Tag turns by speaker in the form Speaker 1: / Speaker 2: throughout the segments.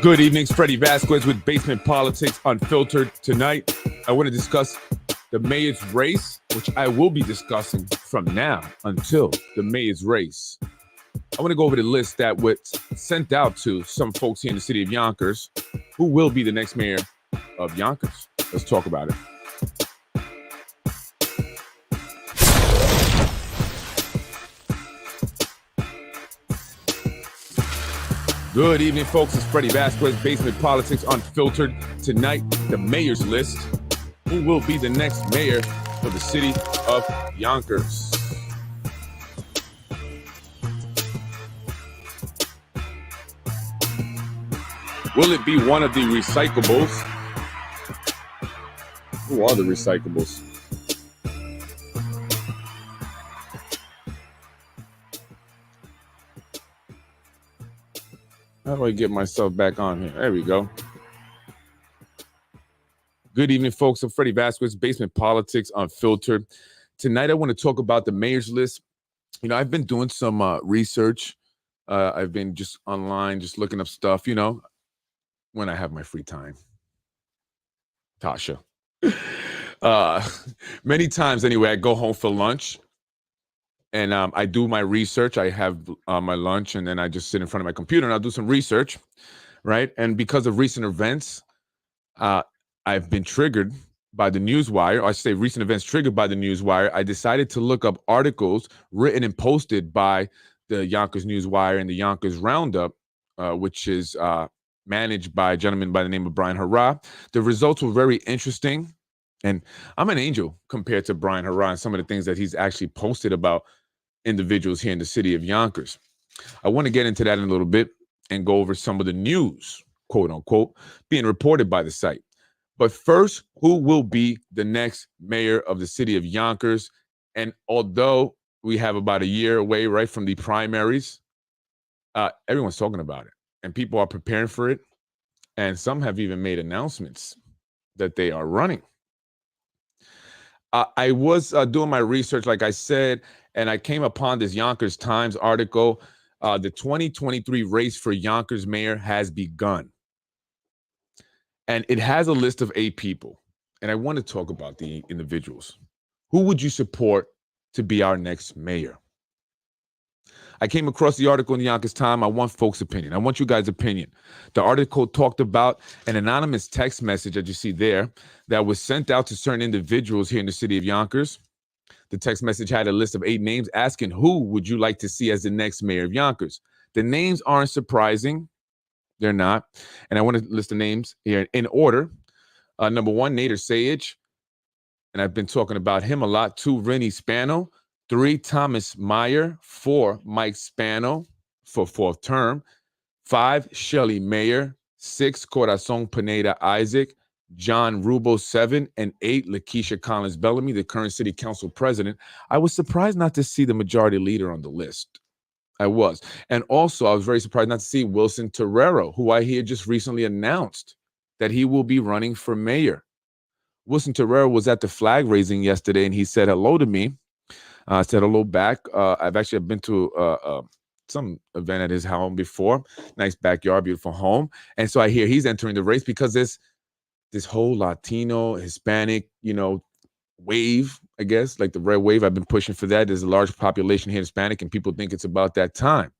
Speaker 1: Good evening, Freddie Vasquez with Basement Politics Unfiltered. Tonight, I want to discuss the mayor's race, which I will be discussing from now until the mayor's race. I want to go over the list that was sent out to some folks here in the city of Yonkers who will be the next mayor of Yonkers. Let's talk about it. Good evening, folks. It's Freddie Vasquez, Basement Politics Unfiltered. Tonight, the mayor's list. Who will be the next mayor for the city of Yonkers? Will it be one of the recyclables? Who are the recyclables? How do I get myself back on here? There we go. Good evening, folks. I'm Freddie Vasquez, Basement Politics Unfiltered. Tonight, I want to talk about the mayor's list. You know, I've been doing some research. I've been just online, just looking up stuff, you know, when I have my free time. Tasha. Many times, anyway, I go home for lunch. And I do my research. I have my lunch, and then I just sit in front of my computer, and I'll do some research, right? And because of recent events, I've been triggered by the Newswire. I say recent events triggered by the Newswire. I decided to look up articles written and posted by the Yonkers Newswire and the Yonkers Roundup, which is managed by a gentleman by the name of Brian Hurrah. The results were very interesting. And I'm an angel compared to Brian Hurrah and some of the things that he's actually posted about individuals here in the city of Yonkers. I want to get into that in a little bit and go over some of the news, quote unquote, being reported by the site. But first, who will be the next mayor of the city of Yonkers? And although we have about a year away, right, from the primaries, everyone's talking about it and people are preparing for it. And some have even made announcements that they are running. I was doing my research, like I said, and I came upon this Yonkers Times article. The 2023 race for Yonkers mayor has begun. And it has a list of 8 people. And I want to talk about the individuals. Who would you support to be our next mayor? I came across the article in the Yonkers Times. I want folks' opinion. I want you guys' opinion. The article talked about an anonymous text message that you see there that was sent out to certain individuals here in the city of Yonkers. The text message had a list of 8 names asking who would you like to see as the next mayor of Yonkers. The names aren't surprising. They're not. And I want to list the names here in order. Number 1, Nader Sayegh. And I've been talking about him a lot. 2, Rennie Spano. 3, Thomas Meyer. 4, Mike Spano for 4th term. 5, Shelley Mayer. 6, Corazon Pineda Isaac. John Rubo 7, and 8, Lakeisha Collins Bellamy, the current city council president. I was surprised not to see the majority leader on the list. I was. And also, I was very surprised not to see Wilson Terrero, who I hear just recently announced that he will be running for mayor. Wilson Terrero was at the flag raising yesterday, and he said hello to me. I said hello back. I've actually been to some event at his home before. Nice backyard, beautiful home. And so I hear he's entering the race because this whole Latino, Hispanic, you know, wave, I guess, like the red wave. I've been pushing for that. There's a large population here, Hispanic, and people think it's about that time.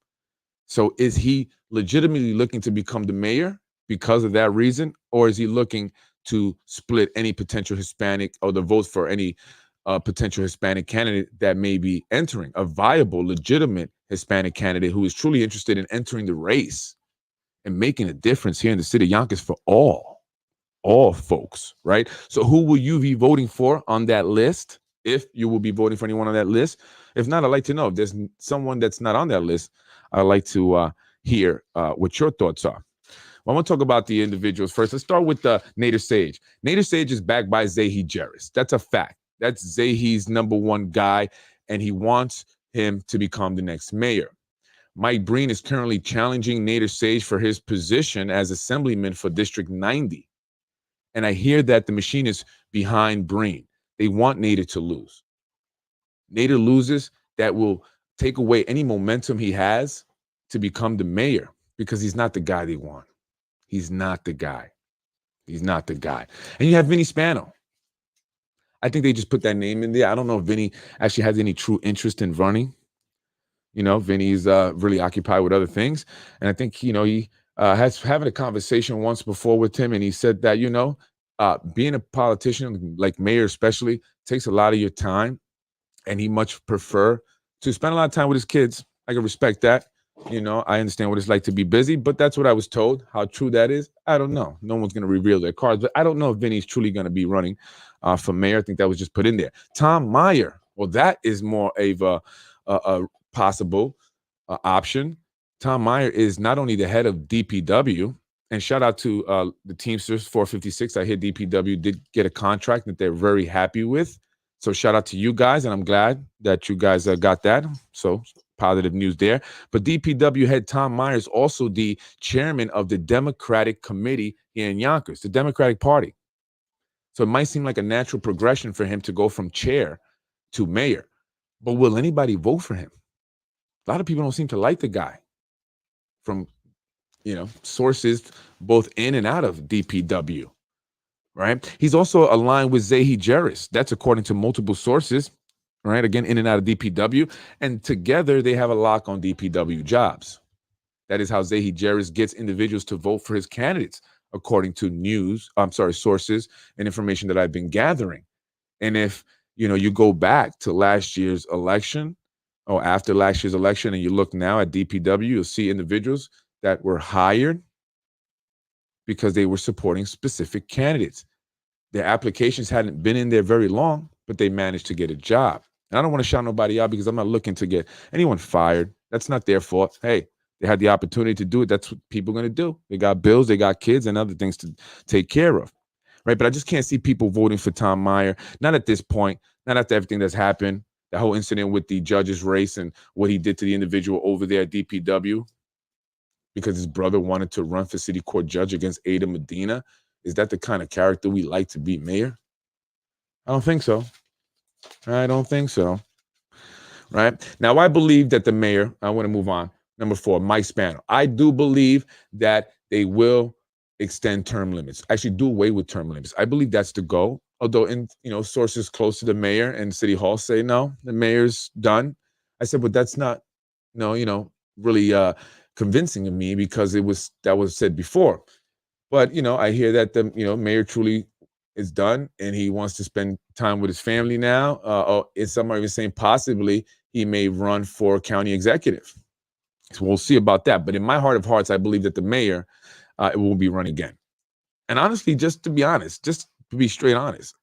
Speaker 1: So is he legitimately looking to become the mayor because of that reason? Or is he looking to split any potential Hispanic or the votes for any potential Hispanic candidate that may be entering, a viable, legitimate Hispanic candidate who is truly interested in entering the race and making a difference here in the city of Yonkers for all folks, right? So who will you be voting for on that list? If you will be voting for anyone on that list. If not, I'd like to know. If there's someone that's not on that list, I'd like to hear what your thoughts are. Well, I want to talk about the individuals first. Let's start with Nader Sayegh. Nader Sayegh is backed by Zahi Jarris. That's a fact. That's Zahi's number 1 guy, and he wants him to become the next mayor. Mike Breen is currently challenging Nader Sayegh for his position as assemblyman for District 90. And I hear that the machine is behind Breen. They want Nader to lose. Nader loses, that will take away any momentum he has to become the mayor because he's not the guy they want. He's not the guy. He's not the guy. And you have Vinny Spano. I think they just put that name in there. I don't know if Vinny actually has any true interest in running. Vinny's really occupied with other things. And I think, he has having a conversation once before with him. And he said that, being a politician, like mayor especially, takes a lot of your time. And he much prefer to spend a lot of time with his kids. I can respect that. I understand what it's like to be busy, but that's what I was told. How true that is, I don't know. No one's going to reveal their cards, but I don't know if Vinny's truly going to be running for mayor. I think that was just put in there. Tom Meyer, well, that is more of a possible option. Tom Meyer is not only the head of DPW, and shout out to the Teamsters 456. I hear DPW did get a contract that they're very happy with. So shout out to you guys, and I'm glad that you guys got that. So positive news there. But DPW head Tom Meyer is also the chairman of the Democratic Committee here in Yonkers, the Democratic Party. So it might seem like a natural progression for him to go from chair to mayor. But will anybody vote for him? A lot of people don't seem to like the guy from, sources both in and out of DPW. Right. He's also aligned with Zahi Jeris. That's according to multiple sources. Right. Again, in and out of DPW. And together they have a lock on DPW jobs. That is how Zahi Jeris gets individuals to vote for his candidates, according to sources and information that I've been gathering. And if, you go back to last year's election or after last year's election and you look now at DPW, you'll see individuals that were hired because they were supporting specific candidates. Their applications hadn't been in there very long, but they managed to get a job. And I don't want to shout nobody out because I'm not looking to get anyone fired. That's not their fault. Hey, they had the opportunity to do it. That's what people are going to do. They got bills, they got kids and other things to take care of. Right. But I just can't see people voting for Tom Meyer. Not at this point, not after everything that's happened. The whole incident with the judge's race and what he did to the individual over there at DPW. Because his brother wanted to run for city court judge against Ada Medina. Is that the kind of character we like to be mayor? I don't think so. I don't think so. Right? Now, I believe that the mayor, I want to move on. Number 4, Mike Spano. I do believe that they will extend term limits. Actually, do away with term limits. I believe that's the goal. Although, sources close to the mayor and City Hall say, no, the mayor's done. I said, but that's not, really convincing of me because that was said before. But, I hear that the, mayor truly is done and he wants to spend time with his family now. Or some are even saying possibly he may run for county executive. So we'll see about that. But in my heart of hearts, I believe that the mayor will be running again. And honestly, just to be honest, just to be straight honest,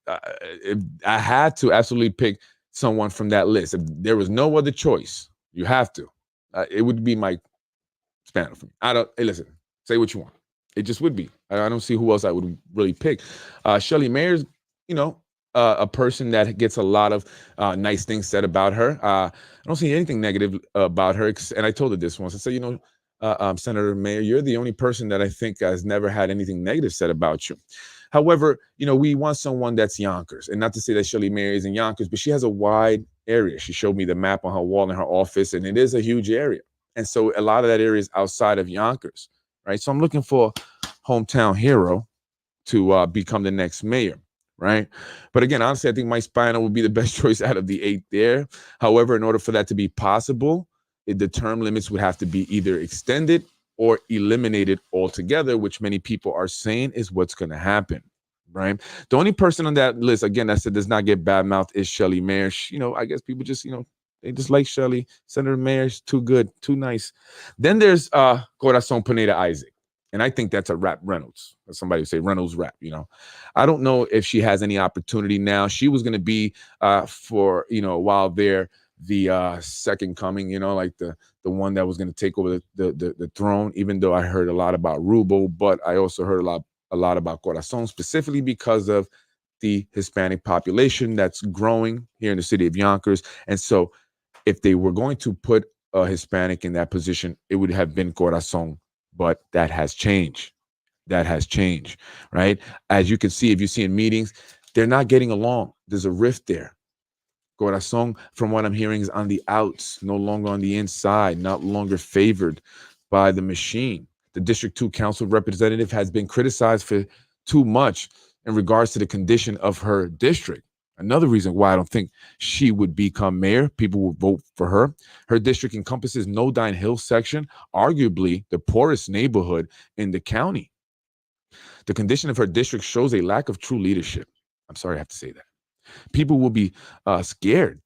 Speaker 1: if I had to absolutely pick someone from that list, if there was no other choice, you have to. It would be Mike Spano for me. Hey, listen, say what you want. It just would be. I don't see who else I would really pick. Shelley Mayer's, a person that gets a lot of nice things said about her. I don't see anything negative about her. And I told her this once. I said, Senator Mayer, you're the only person that I think has never had anything negative said about you. However, we want someone that's Yonkers. And not to say that Shelley Mayer is in Yonkers, but she has a wide area. She showed me the map on her wall in her office, and it is a huge area. And so a lot of that area is outside of Yonkers, right? So I'm looking for hometown hero to become the next mayor, right? But again, honestly, I think Mike Spano would be the best choice out of the 8 there. However, in order for that to be possible, the term limits would have to be either extended or eliminated altogether, which many people are saying is what's going to happen, right? The only person on that list, again, that said does not get bad mouth is Shelley Mayer. I guess people just, they just like Shelley. Senator Mayer's too good, too nice. Then there's Corazon Pineda Isaac. And I think that's a Rap Reynolds. Somebody would say Reynolds rap, I don't know if she has any opportunity now. She was going to be for, a while there, the second coming, like the one that was going to take over the throne, even though I heard a lot about Rubo, but I also heard a lot about Corazon, specifically because of the Hispanic population that's growing here in the city of Yonkers. And so if they were going to put a Hispanic in that position, it would have been Corazon, but that has changed. That has changed, right? As you can see, if you see in meetings, they're not getting along. There's a rift there. Corazon, from what I'm hearing, is on the outs, no longer on the inside, not longer favored by the machine. The District 2 Council representative has been criticized for too much in regards to the condition of her district. Another reason why I don't think she would become mayor, people will vote for her. Her district encompasses Nodine Hill section, arguably the poorest neighborhood in the county. The condition of her district shows a lack of true leadership. I'm sorry I have to say that. People will be scared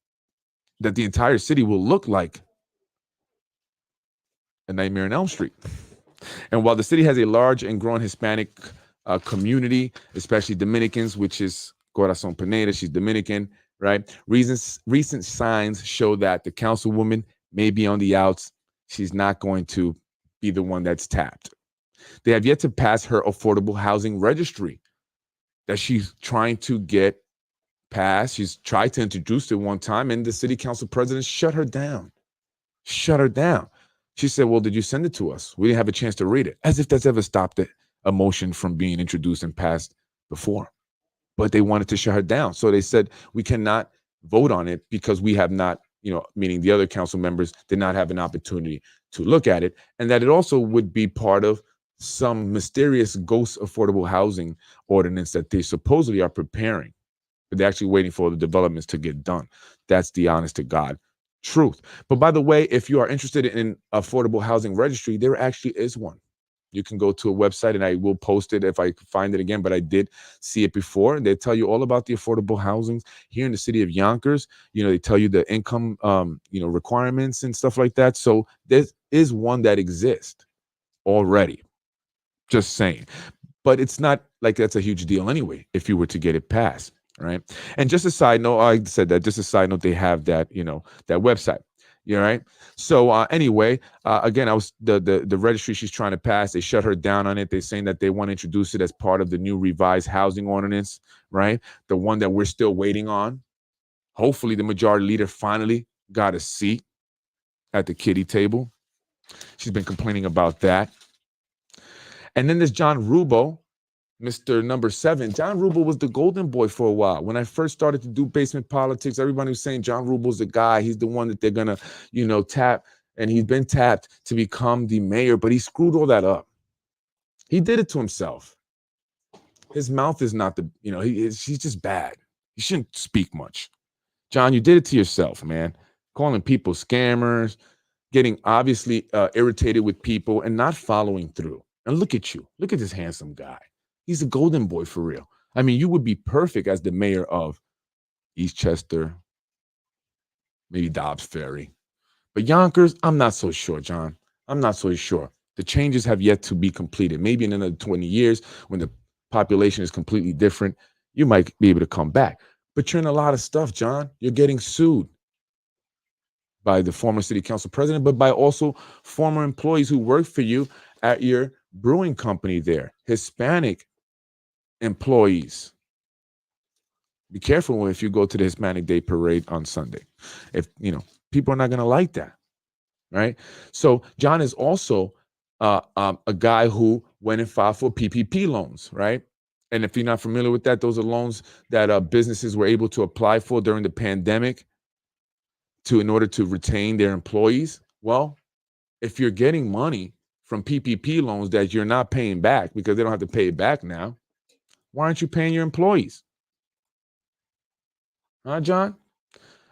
Speaker 1: that the entire city will look like a Nightmare on Elm Street. And while the city has a large and growing Hispanic community, especially Dominicans, which is Corazon Pineda, she's Dominican, right? Recent signs show that the councilwoman may be on the outs. She's not going to be the one that's tapped. They have yet to pass her affordable housing registry that she's trying to get passed. She's tried to introduce it one time, and the city council president shut her down. Shut her down. She said, well, did you send it to us? We didn't have a chance to read it. As if that's ever stopped a motion from being introduced and passed before. But they wanted to shut her down. So they said, we cannot vote on it because we have not, meaning the other council members did not have an opportunity to look at it. And that it also would be part of some mysterious ghost affordable housing ordinance that they supposedly are preparing. But they're actually waiting for the developments to get done. That's the honest to God truth. But by the way, if you are interested in affordable housing registry, there actually is one. You can go to a website, and I will post it if I find it again, but I did see it before. They tell you all about the affordable housing here in the city of Yonkers. They tell you the income, requirements and stuff like that. So there is one that exists already. Just saying. But it's not like that's a huge deal anyway, if you were to get it passed. Right. And just a side note, I said that just a side note, they have that, that website. Right. So anyway, again, I was the registry she's trying to pass. They shut her down on it. They're saying that they want to introduce it as part of the new revised housing ordinance. Right. The one that we're still waiting on. Hopefully the majority leader finally got a seat at the kiddie table. She's been complaining about that. And then there's John Rubel, Mr. Number 7. John Rubel was the golden boy for a while. When I first started to do basement politics, everybody was saying John Rubel's the guy. He's the one that they're going to, tap. And he's been tapped to become the mayor, but he screwed all that up. He did it to himself. His mouth is not he's just bad. He shouldn't speak much. John, you did it to yourself, man. Calling people scammers, getting obviously irritated with people and not following through. And look at you. Look at this handsome guy. He's a golden boy for real. I mean, you would be perfect as the mayor of Eastchester, maybe Dobbs Ferry. But Yonkers, I'm not so sure, John. I'm not so sure. The changes have yet to be completed. Maybe in another 20 years, when the population is completely different, you might be able to come back. But you're in a lot of stuff, John. You're getting sued by the former city council president, but by also former employees who work for you at your brewing company there, Hispanic employees. Be careful if you go to the Hispanic Day Parade on Sunday. If, people are not going to like that, right? So John is also a guy who went and filed for PPP loans, right? And if you're not familiar with that, those are loans that businesses were able to apply for during the pandemic in order to retain their employees. Well, if you're getting money from PPP loans that you're not paying back because they don't have to pay it back now, why aren't you paying your employees? Huh, John?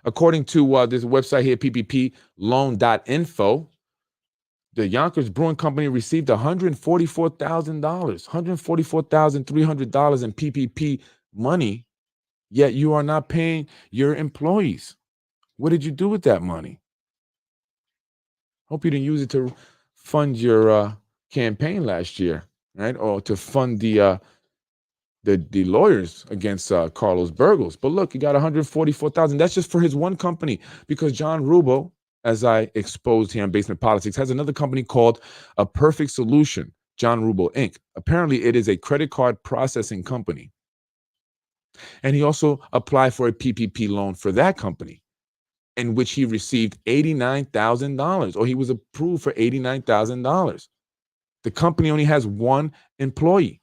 Speaker 1: According to this website here, ppploan.info, the Yonkers Brewing Company received $144,000, $144,300 in PPP money, yet you are not paying your employees. What did you do with that money? Hope you didn't use it to fund your campaign last year, right? Or to fund the lawyers against Carlos Burgos. But look, he got $144,000. That's just for his one company, because John Rubel, as I exposed here on Basement Politics, has another company called A Perfect Solution, John Rubel Inc. Apparently, it is a credit card processing company. And he also applied for a PPP loan for that company, in which he received $89,000, or he was approved for $89,000. The company only has one employee.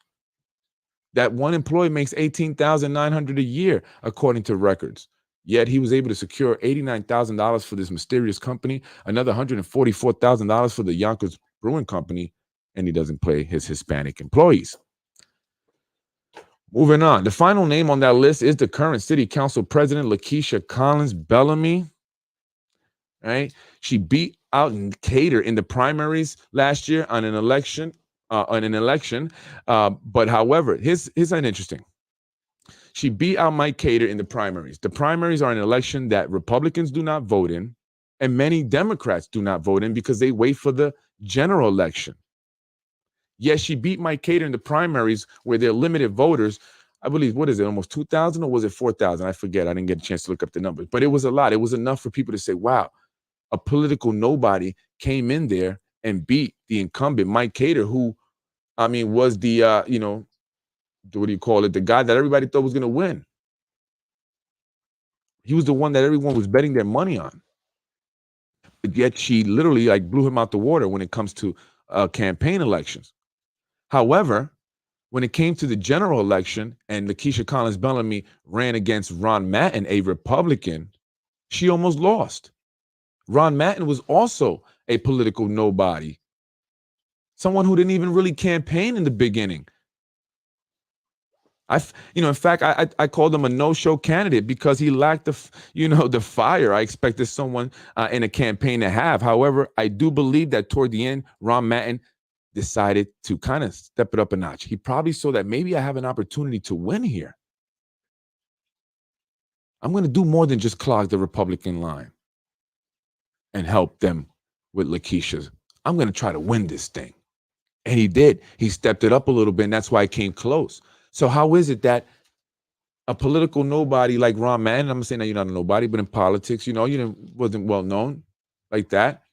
Speaker 1: That one employee makes $18,900 a year, according to records. Yet he was able to secure $89,000 for this mysterious company, another $144,000 for the Yonkers Brewing Company, and he doesn't pay his Hispanic employees. Moving on. The final name on that list is the current city council president, Lakeisha Collins Bellamy. Right? She beat out Cater in the primaries last year on an election. But however, here's an interesting. She beat out Mike Cater in the primaries. The primaries are an election that Republicans do not vote in, and many Democrats do not vote in because they wait for the general election. Yes, she beat Mike Cater in the primaries where they're limited voters. I believe, what is it, almost 2,000 or was it 4,000? I forget. I didn't get a chance to look up the numbers, but it was a lot. It was enough for people to say, wow, a political nobody came in there and beat the incumbent, Mike Cater, who, I mean, was the, what do you call it? The guy that everybody thought was going to win. He was the one that everyone was betting their money on. But yet she literally like blew him out the water when it comes to campaign elections. However, when it came to the general election and Lakeisha Collins Bellamy ran against Ron Mattin, a Republican, she almost lost. Ron Mattin was also a political nobody, someone who didn't even really campaign in the beginning. In fact, I called him a no-show candidate because he lacked the fire I expected someone in a campaign to have. However, I do believe that toward the end, Ron Mattin decided to kind of step it up a notch. He probably saw that maybe I have an opportunity to win here. I'm going to do more than just clog the Republican line and help them with Lakeisha's. I'm going to try to win this thing. And he did. He stepped it up a little bit, and that's why it came close. So how is it that a political nobody like Ron Mattin, I'm saying that you're not a nobody, but in politics, you wasn't well known like that,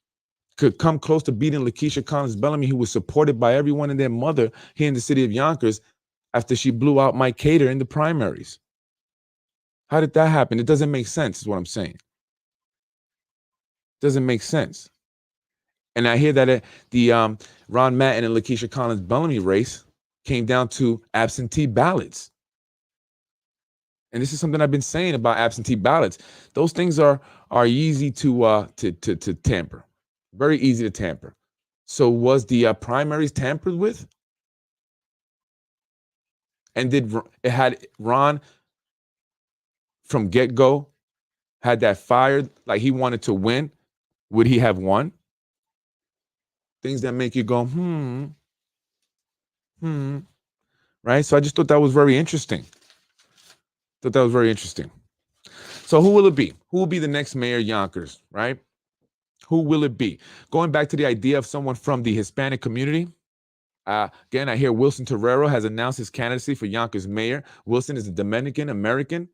Speaker 1: could come close to beating Lakeisha Collins Bellamy, who was supported by everyone and their mother here in the city of Yonkers after she blew out Mike Cater in the primaries? How did that happen? It doesn't make sense, is what I'm saying. It doesn't make sense. And I hear that the Ron Mattin and Lakeisha Collins Bellamy race came down to absentee ballots. And this is something I've been saying about absentee ballots. Those things are easy to tamper. Very easy to tamper. So was the primaries tampered with? And it had Ron from get-go had that fire, like he wanted to win? Would he have won? Things that make you go, right? So I just thought that was very interesting. So who will it be? Who will be the next mayor of Yonkers, right? Who will it be? Going back to the idea of someone from the Hispanic community, again, I hear Wilson Terrero has announced his candidacy for Yonkers mayor. Wilson is a Dominican American.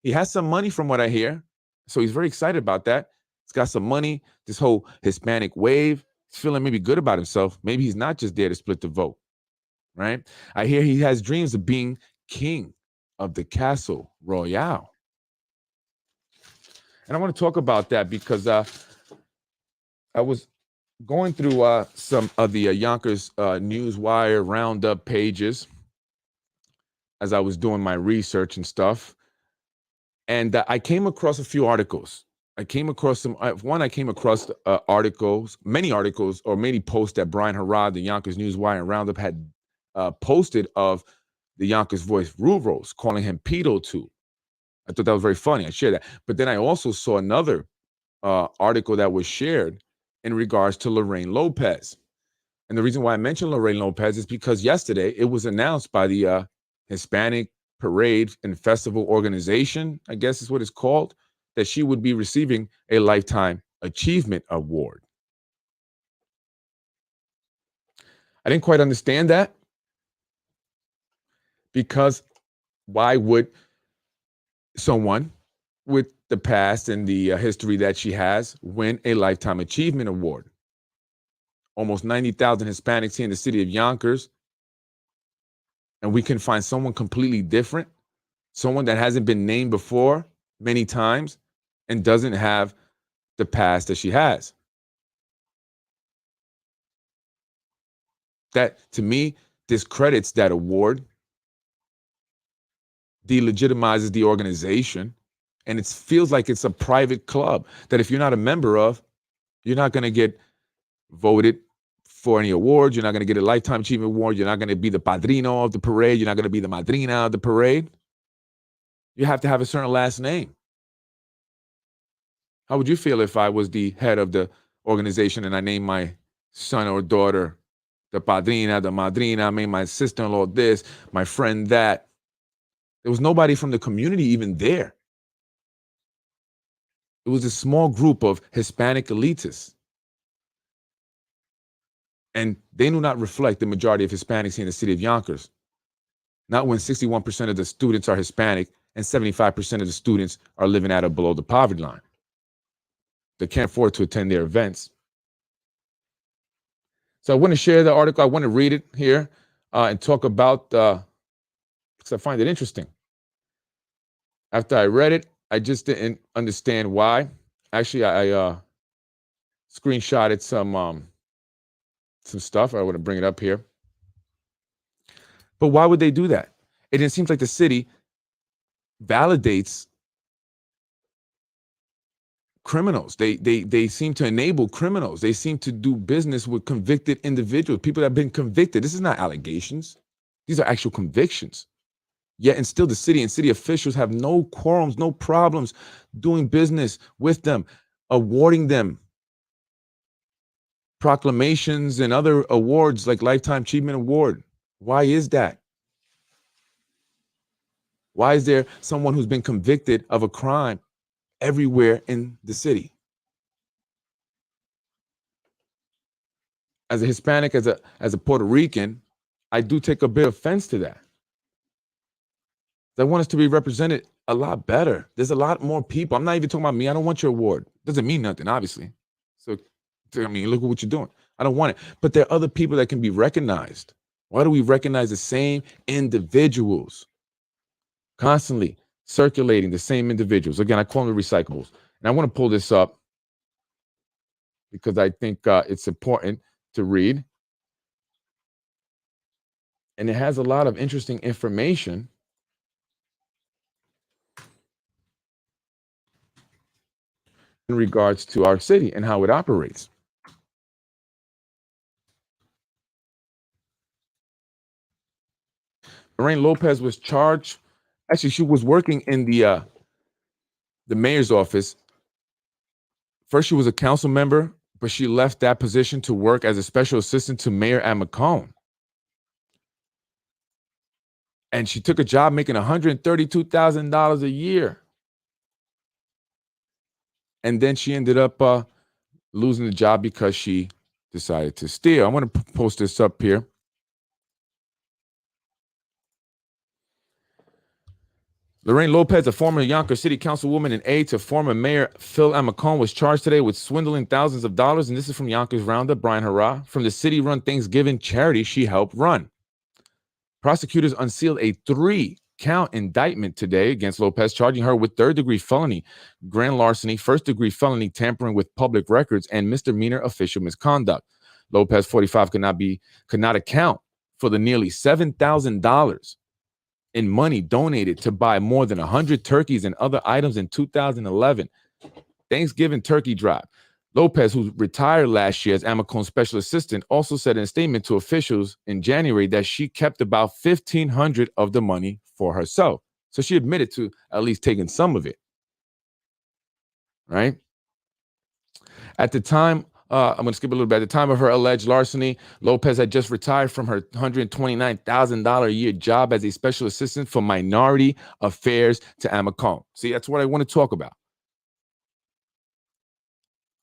Speaker 1: He has some money from what I hear, so he's very excited about that. He's got some money, this whole Hispanic wave. He's feeling maybe good about himself. Maybe he's not just there to split the vote, right? I hear he has dreams of being king of the Castle Royale. And I want to talk about that because I was going through some of the Yonkers Newswire roundup pages as I was doing my research and stuff. And I came across a few articles. I came across articles, many articles, or many posts that Brian Harrod, the Yonkers Newswire and Roundup had posted of the Yonkers Voice Rurals, calling him pedo too. I thought that was very funny. I shared that. But then I also saw another article that was shared in regards to Lorraine Lopez. And the reason why I mentioned Lorraine Lopez is because yesterday it was announced by the Hispanic Parade and Festival Organization, I guess is what it's called, that she would be receiving a Lifetime Achievement Award. I didn't quite understand that, because why would someone with the past and the history that she has win a Lifetime Achievement Award? Almost 90,000 Hispanics here in the city of Yonkers, and we can find someone completely different, someone that hasn't been named before many times and doesn't have the past that she has. That, to me, discredits that award, delegitimizes the organization, and it feels like it's a private club that if you're not a member of, you're not going to get voted for any awards. You're not going to get a Lifetime Achievement Award. You're not going to be the padrino of the parade. You're not going to be the madrina of the parade. You have to have a certain last name. How would you feel if I was the head of the organization and I named my son or daughter the padrina, the madrina, I made my sister-in-law this, my friend that? There was nobody from the community even there. It was a small group of Hispanic elitists. And they do not reflect the majority of Hispanics here in the city of Yonkers. Not when 61% of the students are Hispanic and 75% of the students are living at or below the poverty line. They can't afford to attend their events. So I want to share the article. I want to read it here and talk about, because I find it interesting. After I read it, I just didn't understand why. Actually, I screenshotted some stuff. I want to bring it up here. But why would they do that? It seems like the city validates criminals. They seem to enable criminals. They seem to do business with convicted individuals, people that have been convicted. This is not allegations. These are actual convictions. Yet and still the city and city officials have no quorums, no problems doing business with them, awarding them proclamations and other awards like Lifetime Achievement Award. Why is that? Why is there someone who's been convicted of a crime everywhere in the city? As a Hispanic, as a Puerto Rican, I do take a bit of offense to that. I want us to be represented a lot better. There's a lot more people. I'm not even talking about me. I don't want your award. Doesn't mean nothing, obviously. So, I mean, look at what you're doing. I don't want it. But there are other people that can be recognized. Why do we recognize the same individuals? Constantly circulating the same individuals. Again, I call them the recyclables. And I want to pull this up because I think it's important to read. And it has a lot of interesting information in regards to our city and how it operates. Lorraine Lopez was charged. Actually, she was working in the mayor's office. First, she was a council member, but she left that position to work as a special assistant to Mayor Macomb. And she took a job making $132,000 a year. And then she ended up losing the job because she decided to steal. I want to post this up here. Lorraine Lopez, a former Yonkers City Councilwoman and aide to former Mayor Phil Macomb, was charged today with swindling thousands of dollars. And this is from Yonkers Roundup, Brian Hurrah, from the city-run Thanksgiving charity she helped run. Prosecutors unsealed a 3-count indictment today against Lopez, charging her with third-degree felony, grand larceny, first-degree felony tampering with public records, and misdemeanor official misconduct. Lopez, 45, could not account for the nearly $7,000 in money donated to buy more than 100 turkeys and other items in 2011 Thanksgiving turkey drive. Lopez, who retired last year as Amacone's special assistant, also said in a statement to officials in January that she kept about $1,500 of the money for herself. So she admitted to at least taking some of it. Right? At the time, I'm going to skip a little bit. At the time of her alleged larceny, Lopez had just retired from her $129,000 a year job as a special assistant for minority affairs to Amacone. See, that's what I want to talk about.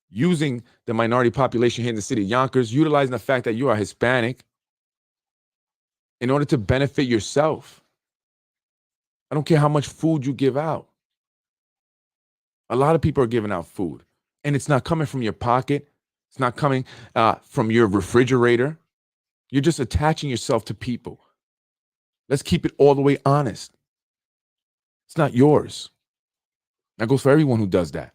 Speaker 1: Using the minority population here in the city of Yonkers, utilizing the fact that you are Hispanic in order to benefit yourself. I don't care how much food you give out. A lot of people are giving out food, and it's not coming from your pocket. It's not coming from your refrigerator. You're just attaching yourself to people. Let's keep it all the way honest. It's not yours. That goes for everyone who does that.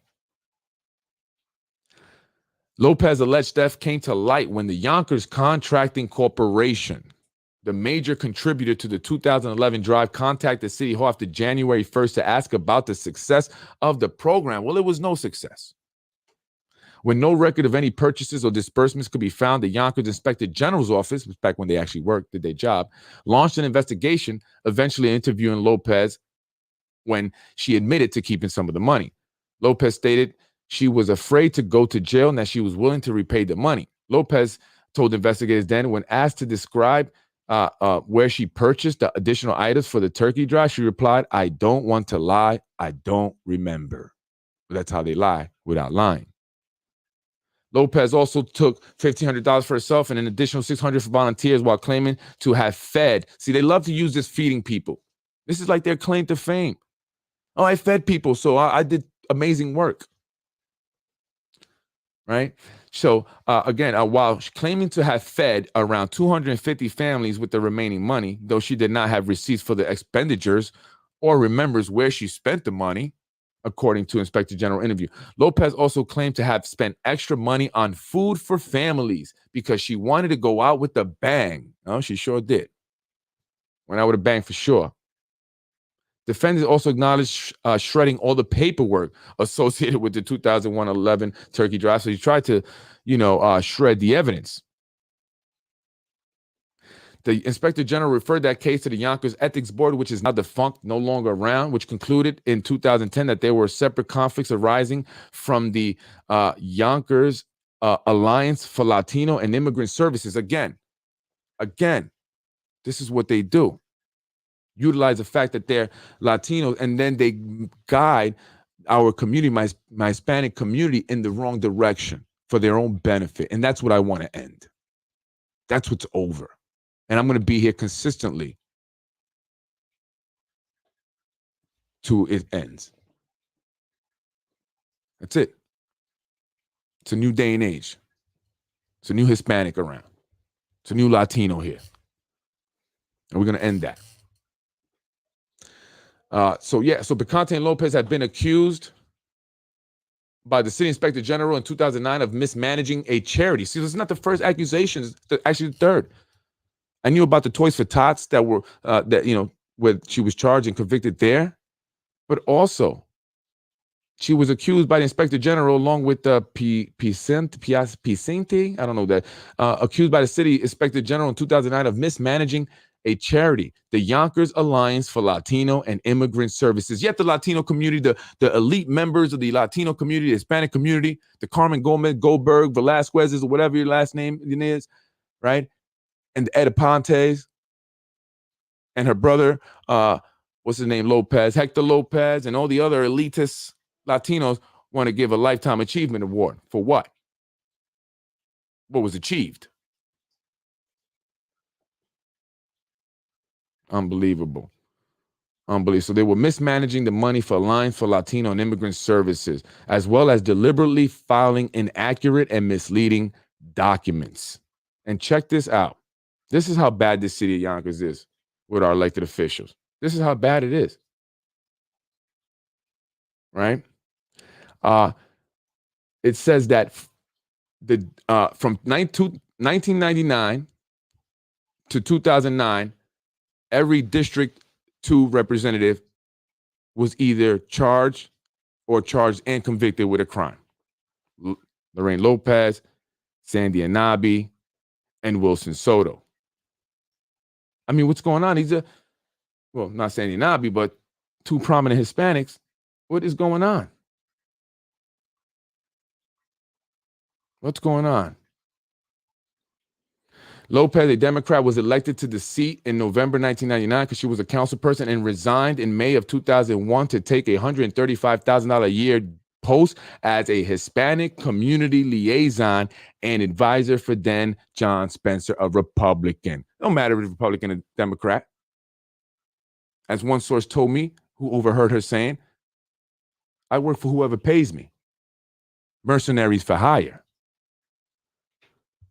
Speaker 1: Lopez's alleged theft came to light when the Yonkers Contracting Corporation, the major contributor to the 2011 drive, contacted City Hall after January 1st to ask about the success of the program. Well, it was no success. When no record of any purchases or disbursements could be found, the Yonkers Inspector General's office, back when they actually worked, did their job, launched an investigation, eventually interviewing Lopez when she admitted to keeping some of the money. Lopez stated she was afraid to go to jail and that she was willing to repay the money. Lopez told investigators then, when asked to describe where she purchased the additional items for the turkey drive, she replied, "I don't want to lie. I don't remember." That's how they lie without lying. Lopez also took $1,500 for herself and an additional $600 for volunteers while claiming to have fed. See, they love to use this feeding people. This is like their claim to fame. Oh, I fed people, so I did amazing work. Right? So again, while claiming to have fed around 250 families with the remaining money, though she did not have receipts for the expenditures or remembers where she spent the money, according to Inspector General interview. Lopez also claimed to have spent extra money on food for families because she wanted to go out with a bang. Oh, she sure did. Went out with a bang for sure. Defendants also acknowledged shredding all the paperwork associated with the 2011 turkey drive. So he tried to, shred the evidence. The Inspector General referred that case to the Yonkers Ethics Board, which is now defunct, no longer around, which concluded in 2010 that there were separate conflicts arising from the Yonkers Alliance for Latino and Immigrant Services. Again, this is what they do. Utilize the fact that they're Latinos, and then they guide our community, my Hispanic community, in the wrong direction for their own benefit. And that's what I want to end. That's what's over. And I'm going to be here consistently till it ends. That's it. It's a new day and age. It's a new Hispanic around. It's a new Latino here. And we're going to end that. So Picante and Lopez had been accused by the city inspector general in 2009 of mismanaging a charity. See, this is not the first accusation, it's actually the third. I knew about the Toys for Tots that were where she was charged and convicted there, but also she was accused by the inspector general along with the Picente, I don't know that, accused by the city inspector general in 2009 of mismanaging a charity, the Yonkers Alliance for Latino and Immigrant Services. Yet the Latino community, the elite members of the Latino community, the Hispanic community, the Carmen Gomez, Goldberg, Velasquez's, or whatever your last name is, right? And the Edipontes and her brother, what's his name, Lopez, Hector Lopez, and all the other elitist Latinos want to give a Lifetime Achievement Award. For what? What was achieved? Unbelievable. So they were mismanaging the money for Alliance for Latino and Immigrant Services, as well as deliberately filing inaccurate and misleading documents. And check this out. This is how bad this city of Yonkers is with our elected officials. This is how bad it is. Right? It says that from 1999 to 2009, every District 2 representative was either charged and convicted with a crime. Lorraine Lopez, Sandy Anabi, and Wilson Soto. I mean, what's going on? Not Sandy Anabi, but two prominent Hispanics. What is going on? What's going on? Lopez, a Democrat, was elected to the seat in November 1999 because she was a council person and resigned in May of 2001 to take a $135,000 a year post as a Hispanic community liaison and advisor for then John Spencer, a Republican. No matter if it's Republican or Democrat. As one source told me, who overheard her saying, I work for whoever pays me. Mercenaries for hire.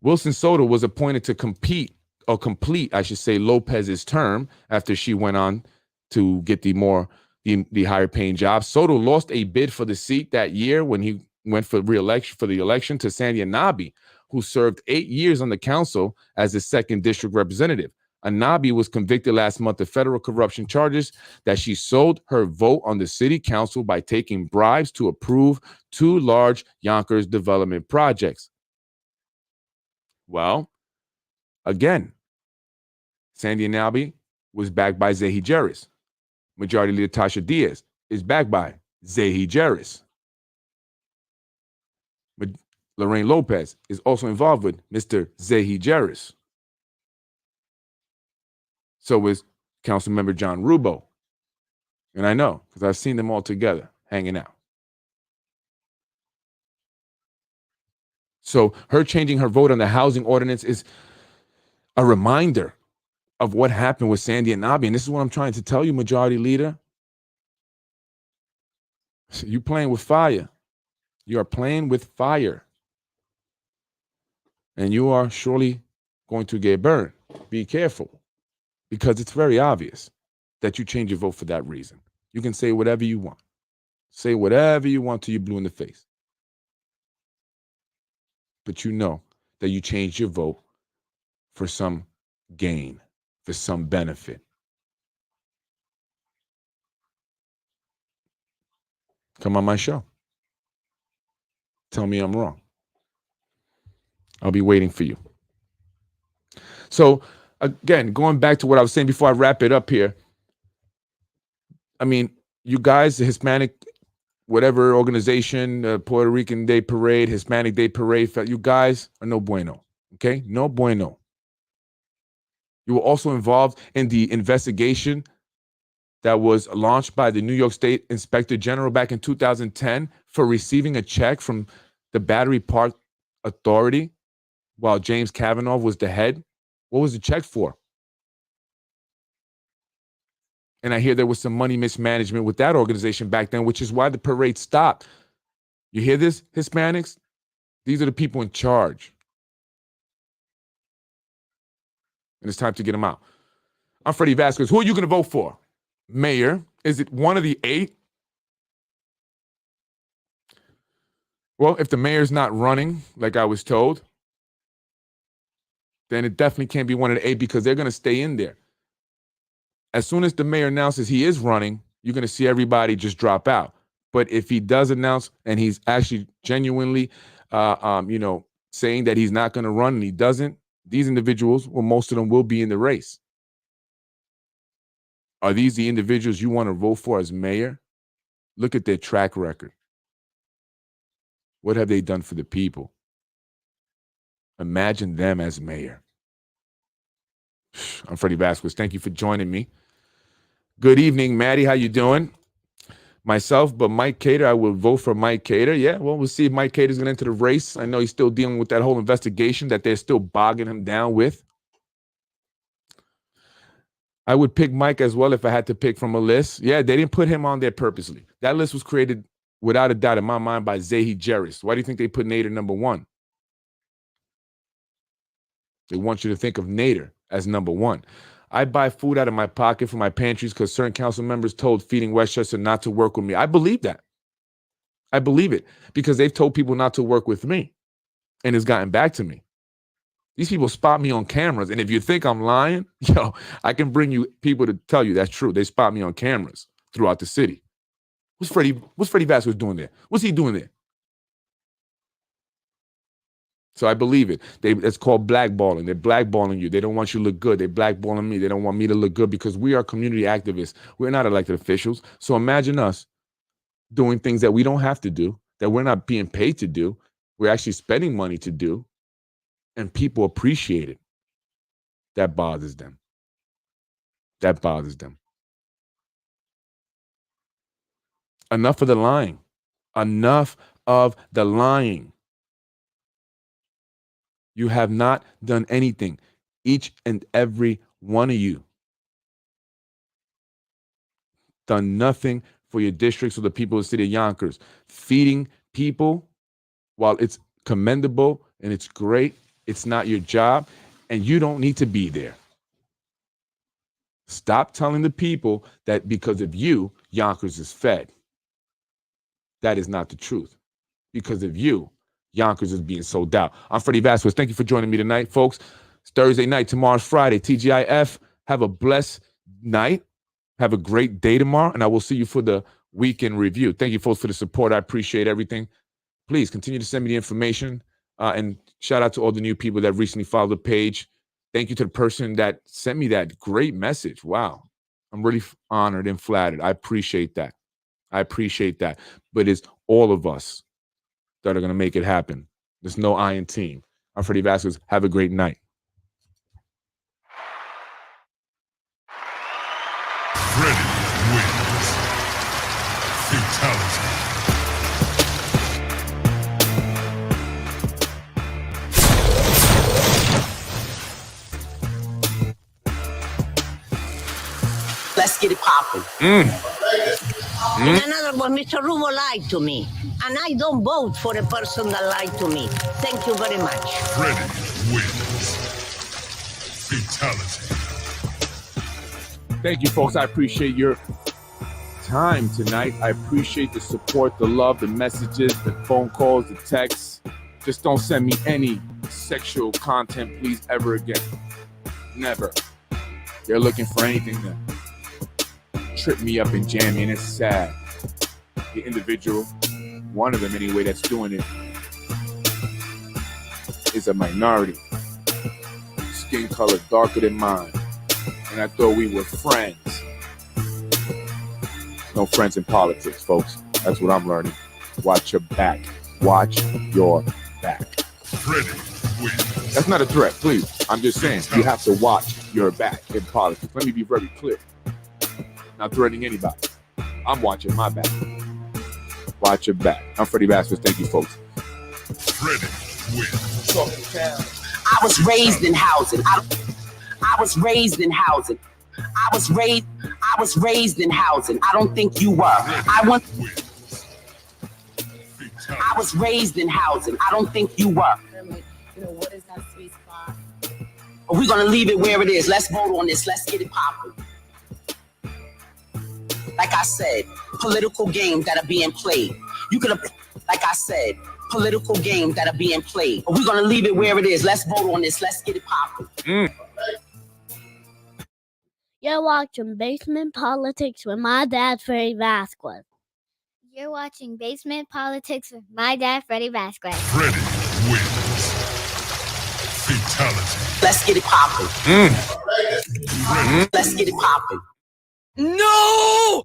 Speaker 1: Wilson Soto was appointed to complete, I should say, Lopez's term after she went on to get the higher paying job. Soto lost a bid for the seat that year when he went for the election to Sandy Anabi, who served 8 years on the council as the 2nd district representative. Anabi was convicted last month of federal corruption charges that she sold her vote on the city council by taking bribes to approve 2 large Yonkers development projects. Well, again, Sandy Anabi was backed by Zahi Jeris. Majority Leader Tasha Diaz is backed by Zahi Jeris. Lorraine Lopez is also involved with Mr. Zahi Jeris. So is Councilmember John Rubo. And I know, because I've seen them all together hanging out. So her changing her vote on the housing ordinance is a reminder of what happened with Sandy Anabi. And this is what I'm trying to tell you, Majority Leader. You playing with fire. You are playing with fire. And you are surely going to get burned. Be careful. Because it's very obvious that you change your vote for that reason. You can say whatever you want. Say whatever you want till you're blue in the face. But you know that you changed your vote for some gain, for some benefit. Come on my show. Tell me I'm wrong. I'll be waiting for you. So, again, going back to what I was saying before I wrap it up here. I mean, you guys, the Hispanic, whatever organization, Puerto Rican Day Parade, Hispanic Day Parade, you guys are no bueno. Okay? No bueno. You were also involved in the investigation that was launched by the New York State Inspector General back in 2010 for receiving a check from the Battery Park Authority while James Kavanaugh was the head. What was the check for? And I hear there was some money mismanagement with that organization back then, which is why the parade stopped. You hear this, Hispanics? These are the people in charge. And it's time to get them out. I'm Freddie Vasquez. Who are you going to vote for? Mayor? Is it one of the 8? Well, if the mayor's not running, like I was told, then it definitely can't be one of the 8 because they're going to stay in there. As soon as the mayor announces he is running, you're going to see everybody just drop out. But if he does announce and he's actually genuinely, saying that he's not going to run and he doesn't, these individuals, well, most of them will be in the race. Are these the individuals you want to vote for as mayor? Look at their track record. What have they done for the people? Imagine them as mayor. I'm Freddie Vasquez. Thank you for joining me. Good evening, Maddie. How you doing? Myself, but Mike Cater, I will vote for Mike Cater. Yeah, well, we'll see if Mike Cater's going to enter the race. I know he's still dealing with that whole investigation that they're still bogging him down with. I would pick Mike as well if I had to pick from a list. Yeah, they didn't put him on there purposely. That list was created, without a doubt, in my mind, by Zahi Jeris. Why do you think they put Nader number 1? They want you to think of Nader as number 1. I buy food out of my pocket for my pantries because certain council members told Feeding Westchester not to work with me. I believe that. I believe it because they've told people not to work with me and it's gotten back to me. These people spot me on cameras. And if you think I'm lying, I can bring you people to tell you that's true. They spot me on cameras throughout the city. What's Freddie Vasquez doing there? What's he doing there? So I believe it. It's called blackballing. They're blackballing you. They don't want you to look good. They're blackballing me. They don't want me to look good because we are community activists. We're not elected officials. So imagine us doing things that we don't have to do, that we're not being paid to do. We're actually spending money to do, and people appreciate it. That bothers them. That bothers them. Enough of the lying. Enough of the lying. You have not done anything. Each and every one of you done nothing for your districts or the people of the city of Yonkers. Feeding people, while it's commendable and it's great, it's not your job, and you don't need to be there. Stop telling the people that because of you, Yonkers is fed. That is not the truth. Because of you, Yonkers is being sold out. I'm Freddie Vasquez. Thank you for joining me tonight, folks. It's Thursday night. Tomorrow's Friday. TGIF. Have a blessed night. Have a great day tomorrow, and I will see you for the weekend review. Thank you, folks, for the support. I appreciate everything. Please continue to send me the information, and shout out to all the new people that recently followed the page. Thank you to the person that sent me that great message. Wow. I'm really honored and flattered. I appreciate that. I appreciate that. But it's all of us that are going to make it happen. There's no I in team. I'm Freddie Vasquez. Have a great night.
Speaker 2: Freddie wins. Fatality.
Speaker 3: Let's get it popping.
Speaker 4: And another one, Mr. Rubo lied to me. And I don't vote for a person that lied to me. Thank you very much.
Speaker 2: Freddie wins. Fatality.
Speaker 1: Thank you, folks. I appreciate your time tonight. I appreciate the support, the love, the messages, the phone calls, the texts. Just don't send me any sexual content, please, ever again. Never. They're looking for anything to trip me up and jam me, and it's sad. The individual, one of them anyway, that's doing it is a minority. Skin color darker than mine. And I thought we were friends. No friends in politics, folks. That's what I'm learning. Watch your back. Watch your back.
Speaker 2: Freddie wins.
Speaker 1: That's not a threat, please. I'm just saying you have to watch your back in politics. Let me be very clear. Not threatening anybody. I'm watching my back. Watch your back. I'm Freddie Vasquez. Thank you, folks.
Speaker 2: Freddie wins.
Speaker 3: I was raised in housing. I was raised in housing. I was raised in housing. I don't think you were. I was raised in housing. I don't think you were.
Speaker 5: What is that sweet spot?
Speaker 3: We're gonna leave it where it is. Let's vote on this. Let's get it popping. Like I said, political games that are being played. You could have, like I said, political games that are being played. We're gonna leave it where it is. Let's vote on this. Let's get it popping.
Speaker 6: You're watching Basement Politics with my dad, Freddie Vasquez.
Speaker 5: You're watching Basement Politics with my dad, Freddie Vasquez.
Speaker 2: Freddie wins. Fatality.
Speaker 3: Let's get it popping. Let's get it popping.
Speaker 4: No!